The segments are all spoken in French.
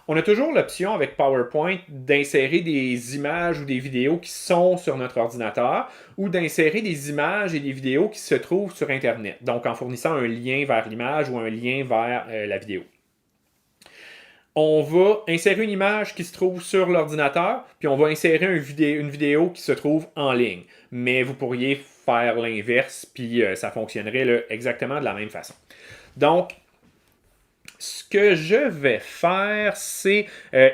On a toujours l'option avec PowerPoint d'insérer des images ou des vidéos qui sont sur notre ordinateur ou d'insérer des images et des vidéos qui se trouvent sur Internet, donc en fournissant un lien vers l'image ou un lien vers la vidéo. On va insérer une image qui se trouve sur l'ordinateur, puis on va insérer une vidéo qui se trouve en ligne. Mais vous pourriez faire l'inverse, puis ça fonctionnerait là, exactement de la même façon. Donc, ce que je vais faire, c'est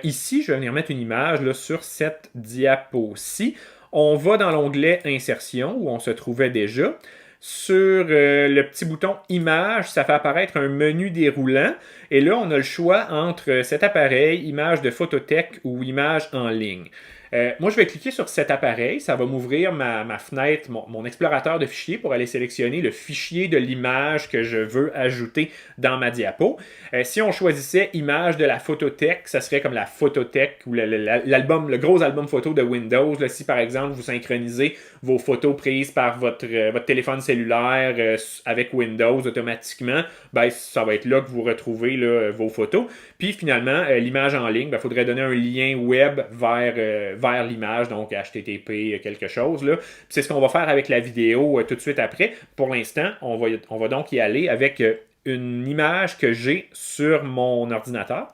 ici, je vais venir mettre une image là, sur cette diapo-ci. On va dans l'onglet Insertion, où on se trouvait déjà. Sur le petit bouton Image, ça fait apparaître un menu déroulant. Et là, on a le choix entre cet appareil, image de photothèque ou image en ligne. Moi, je vais cliquer sur cet appareil. Ça va m'ouvrir ma fenêtre, mon explorateur de fichiers pour aller sélectionner le fichier de l'image que je veux ajouter dans ma diapo. Si on choisissait image de la photothèque, ça serait comme la photothèque ou l'album, le gros album photo de Windows. Là, si par exemple vous synchronisez vos photos prises par votre téléphone cellulaire avec Windows automatiquement, ben, ça va être là que vous retrouvez là, vos photos. Puis finalement, l'image en ligne, il faudrait donner un lien web vers l'image, donc HTTP quelque chose. Là. C'est ce qu'on va faire avec la vidéo tout de suite après. Pour l'instant, on va donc y aller avec une image que j'ai sur mon ordinateur.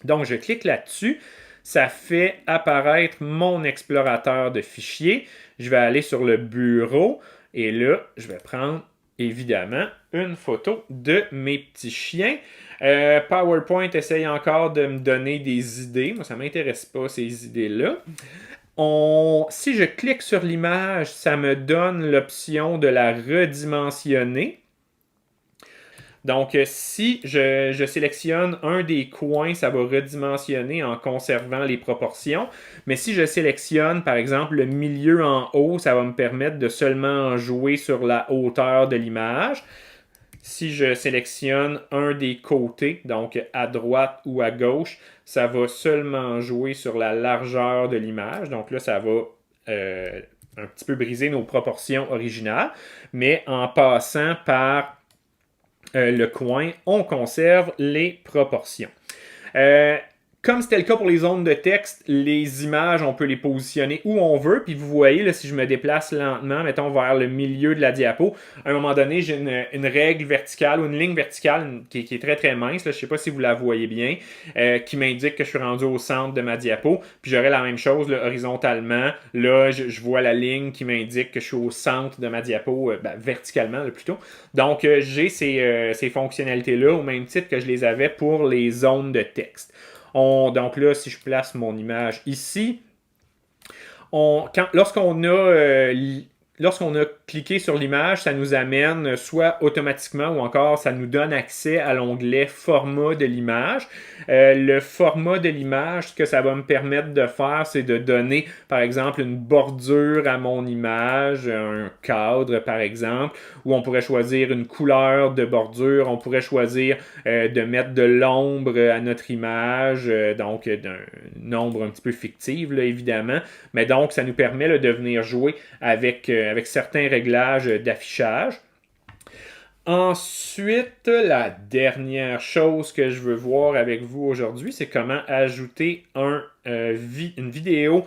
Donc, je clique là-dessus. Ça fait apparaître mon explorateur de fichiers. Je vais aller sur le bureau et là, je vais prendre évidemment une photo de mes petits chiens. PowerPoint essaye encore de me donner des idées. Moi, ça ne m'intéresse pas, ces idées-là. Si je clique sur l'image, ça me donne l'option de la redimensionner. Donc, si je sélectionne un des coins, ça va redimensionner en conservant les proportions. Mais si je sélectionne, par exemple, le milieu en haut, ça va me permettre de seulement jouer sur la hauteur de l'image. Si je sélectionne un des côtés, donc à droite ou à gauche, ça va seulement jouer sur la largeur de l'image. Donc là, ça va un petit peu briser nos proportions originales. Mais en passant par le coin, on conserve les proportions. Comme c'était le cas pour les zones de texte, les images, on peut les positionner où on veut. Puis vous voyez, là, si je me déplace lentement, mettons vers le milieu de la diapo, à un moment donné, j'ai une règle verticale ou une ligne verticale qui est très très mince. Là, je ne sais pas si vous la voyez bien, qui m'indique que je suis rendu au centre de ma diapo. Puis j'aurai la même chose là, horizontalement. Là, je vois la ligne qui m'indique que je suis au centre de ma diapo, verticalement là, plutôt. Donc, j'ai ces fonctionnalités-là au même titre que je les avais pour les zones de texte. Donc là, si je place mon image ici, lorsqu'on a cliqué sur l'image, ça nous amène soit automatiquement ou encore ça nous donne accès à l'onglet format de l'image. Le format de l'image, ce que ça va me permettre de faire, c'est de donner, par exemple, une bordure à mon image, un cadre, par exemple, où on pourrait choisir une couleur de bordure, on pourrait choisir de mettre de l'ombre à notre image, donc d'une ombre un petit peu fictive, là, évidemment, mais donc ça nous permet là, de venir jouer avec certains réglages d'affichage. Ensuite, la dernière chose que je veux voir avec vous aujourd'hui, c'est comment ajouter une vidéo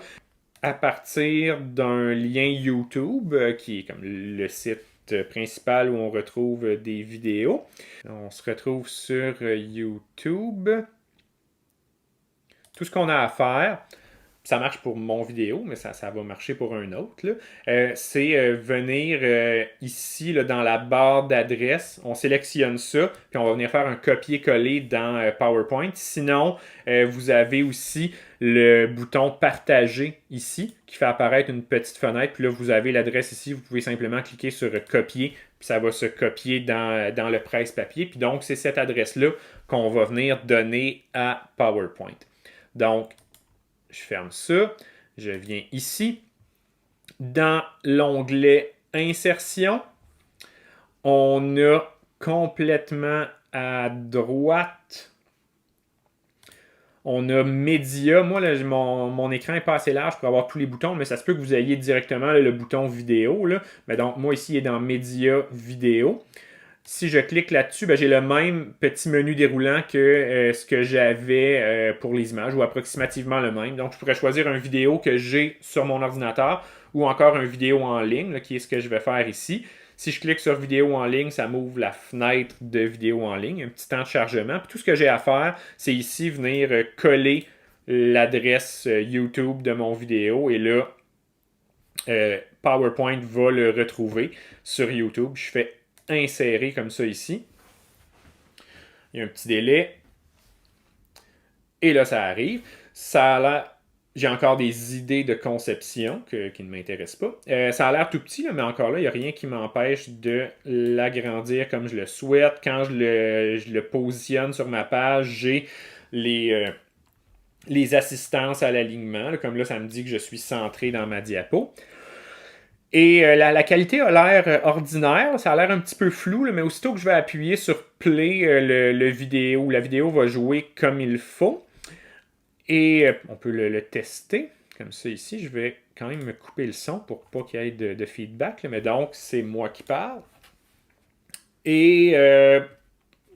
à partir d'un lien YouTube, qui est comme le site principal où on retrouve des vidéos. On se retrouve sur YouTube. Tout ce qu'on a à faire, ça marche pour mon vidéo, mais ça va marcher pour un autre, c'est venir ici là, dans la barre d'adresse, on sélectionne ça, puis on va venir faire un copier-coller dans PowerPoint. Sinon, vous avez aussi le bouton partager ici, qui fait apparaître une petite fenêtre, puis là, vous avez l'adresse ici, vous pouvez simplement cliquer sur copier, puis ça va se copier dans le presse-papier, puis donc c'est cette adresse-là qu'on va venir donner à PowerPoint. Donc, je ferme ça. Je viens ici. Dans l'onglet Insertion, on a complètement à droite, on a Média. Moi, là, mon écran n'est pas assez large pour avoir tous les boutons, mais ça se peut que vous ayez directement là, le bouton vidéo. Là. Mais donc, moi, ici, il est dans Média, Vidéo. Si je clique là-dessus, ben, j'ai le même petit menu déroulant que ce que j'avais pour les images, ou approximativement le même. Donc, je pourrais choisir une vidéo que j'ai sur mon ordinateur ou encore une vidéo en ligne, là, qui est ce que je vais faire ici. Si je clique sur vidéo en ligne, ça m'ouvre la fenêtre de vidéo en ligne, un petit temps de chargement. Puis tout ce que j'ai à faire, c'est ici venir coller l'adresse YouTube de mon vidéo. Et là, PowerPoint va le retrouver sur YouTube. Je fais insérer comme ça ici. Il y a un petit délai. Et là, ça arrive. Ça a l'air... J'ai encore des idées de conception qui ne m'intéressent pas. Ça a l'air tout petit, là, mais encore là, il n'y a rien qui m'empêche de l'agrandir comme je le souhaite. Quand je le positionne sur ma page, j'ai les assistances à l'alignement. Là, comme là, ça me dit que je suis centré dans ma diapo. Et la qualité a l'air ordinaire, ça a l'air un petit peu flou, là, mais aussitôt que je vais appuyer sur play, la vidéo va jouer comme il faut. Et on peut le tester, comme ça ici. Je vais quand même me couper le son pour pas qu'il y ait de feedback, là, mais donc c'est moi qui parle. Et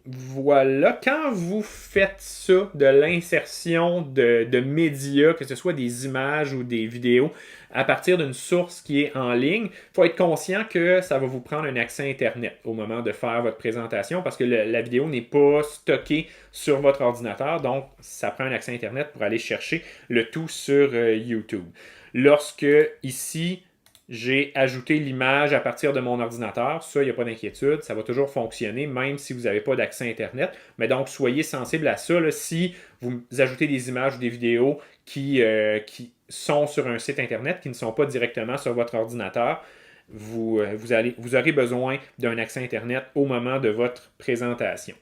voilà, quand vous faites ça, de l'insertion de médias, que ce soit des images ou des vidéos, à partir d'une source qui est en ligne, il faut être conscient que ça va vous prendre un accès Internet au moment de faire votre présentation parce que la vidéo n'est pas stockée sur votre ordinateur, donc ça prend un accès Internet pour aller chercher le tout sur YouTube. Lorsque ici, j'ai ajouté l'image à partir de mon ordinateur. Ça, il n'y a pas d'inquiétude. Ça va toujours fonctionner, même si vous n'avez pas d'accès Internet. Mais donc, soyez sensible à ça. Là, si vous ajoutez des images ou des vidéos qui sont sur un site Internet, qui ne sont pas directement sur votre ordinateur, vous aurez besoin d'un accès Internet au moment de votre présentation.